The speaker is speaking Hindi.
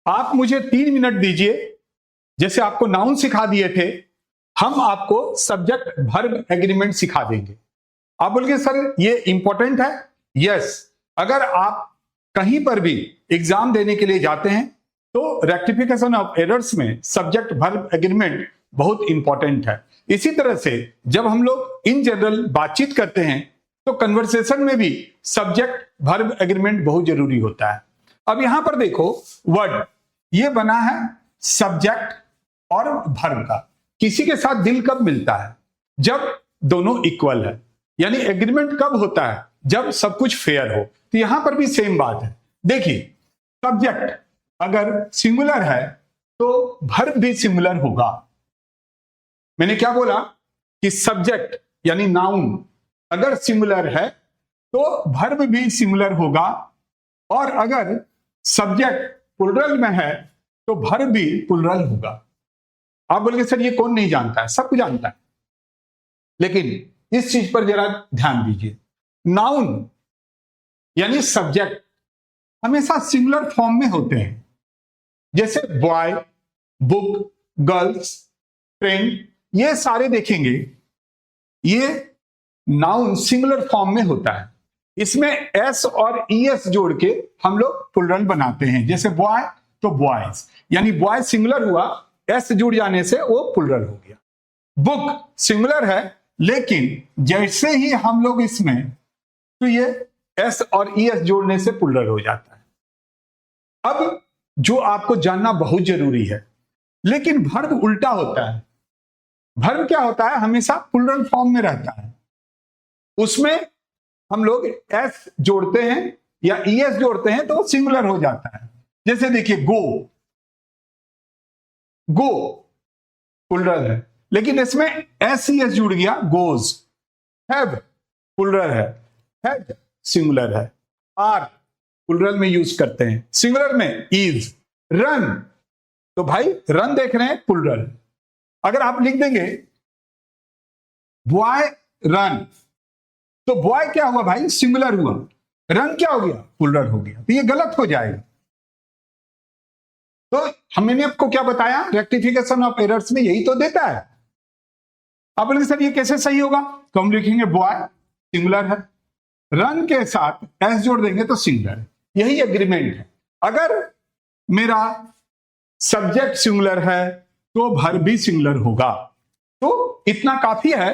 आप मुझे 3 मिनट दीजिए, जैसे आपको नाउन सिखा दिए थे, हम आपको सब्जेक्ट वर्ब एग्रीमेंट सिखा देंगे। आप बोलिए सर ये इंपॉर्टेंट है? यस, अगर आप कहीं पर भी एग्जाम देने के लिए जाते हैं तो रेक्टिफिकेशन ऑफ एरर्स में सब्जेक्ट वर्ब एग्रीमेंट बहुत इंपॉर्टेंट है। इसी तरह से जब हम लोग इन जनरल बातचीत करते हैं तो कन्वर्सेशन में भी सब्जेक्ट वर्ब एग्रीमेंट बहुत जरूरी होता है। अब यहां पर देखो, वर्ड ये बना है सब्जेक्ट और वर्ब का। किसी के साथ दिल कब मिलता है? जब दोनों इक्वल है। यानी एग्रीमेंट कब होता है? जब सब कुछ फेयर हो। तो यहां पर भी सेम बात है। देखिए, सब्जेक्ट अगर सिंगुलर है तो वर्ब भी सिंगुलर होगा। मैंने क्या बोला कि सब्जेक्ट यानी नाउन अगर सिंगुलर है तो वर्ब भी सिंगुलर होगा, और अगर सब्जेक्ट प्लुरल में है तो वर्ब भी प्लुरल होगा। आप बोलेंगे सर ये कौन नहीं जानता है? सब कुछ जानता है, लेकिन इस चीज पर जरा ध्यान दीजिए। नाउन यानी सब्जेक्ट हमेशा सिंगुलर फॉर्म में होते हैं। जैसे बॉय, बुक, गर्ल्स, फ्रेंड, ये सारे देखेंगे, ये नाउन सिंगुलर फॉर्म में होता है। इसमें एस और ईएस जोड़ के हम लोग प्लुरल बनाते हैं। जैसे बॉय तो बॉयज, यानी बॉय सिंगुलर हुआ, एस जुड़ जाने से वो प्लुरल हो गया। बुक सिंगुलर है, लेकिन जैसे ही हम लोग इसमें, तो ये एस और ईएस जोड़ने से प्लुरल हो जाता है। अब जो आपको जानना बहुत जरूरी है, लेकिन वर्ब उल्टा होता है। वर्ब क्या होता है? हमेशा प्लुरल फॉर्म में रहता है। उसमें हम लोग एस जोड़ते हैं या ईएस जोड़ते हैं तो सिंगुलर हो जाता है। जैसे देखिए, गो, गो प्लुरल है, लेकिन इसमें एस ईएस जुड़ गया, गोज। हैव प्लुरल है, हैड सिंगुलर है। आर प्लुरल में यूज करते हैं, सिंगुलर में इज। रन, तो भाई रन देख रहे हैं, प्लुरल। अगर आप लिख देंगे बॉय रन, तो बॉय क्या हुआ भाई? सिंगुलर हुआ। रन क्या हो गया? प्लुरल हो गया। तो ये गलत हो जाएगा। तो मैंने आपको क्या बताया? रेक्टिफिकेशन ऑफ एरर्स में यही तो देता है। आप बोलेंगे सर ये कैसे सही होगा? तो हम लिखेंगे बॉय सिंगुलर है, रन के साथ एस जोड़ देंगे तो सिंगुलर है। यही एग्रीमेंट है। अगर मेरा सब्जेक्ट सिंगुलर है तो वर्ब भी सिंगुलर होगा। तो इतना काफी है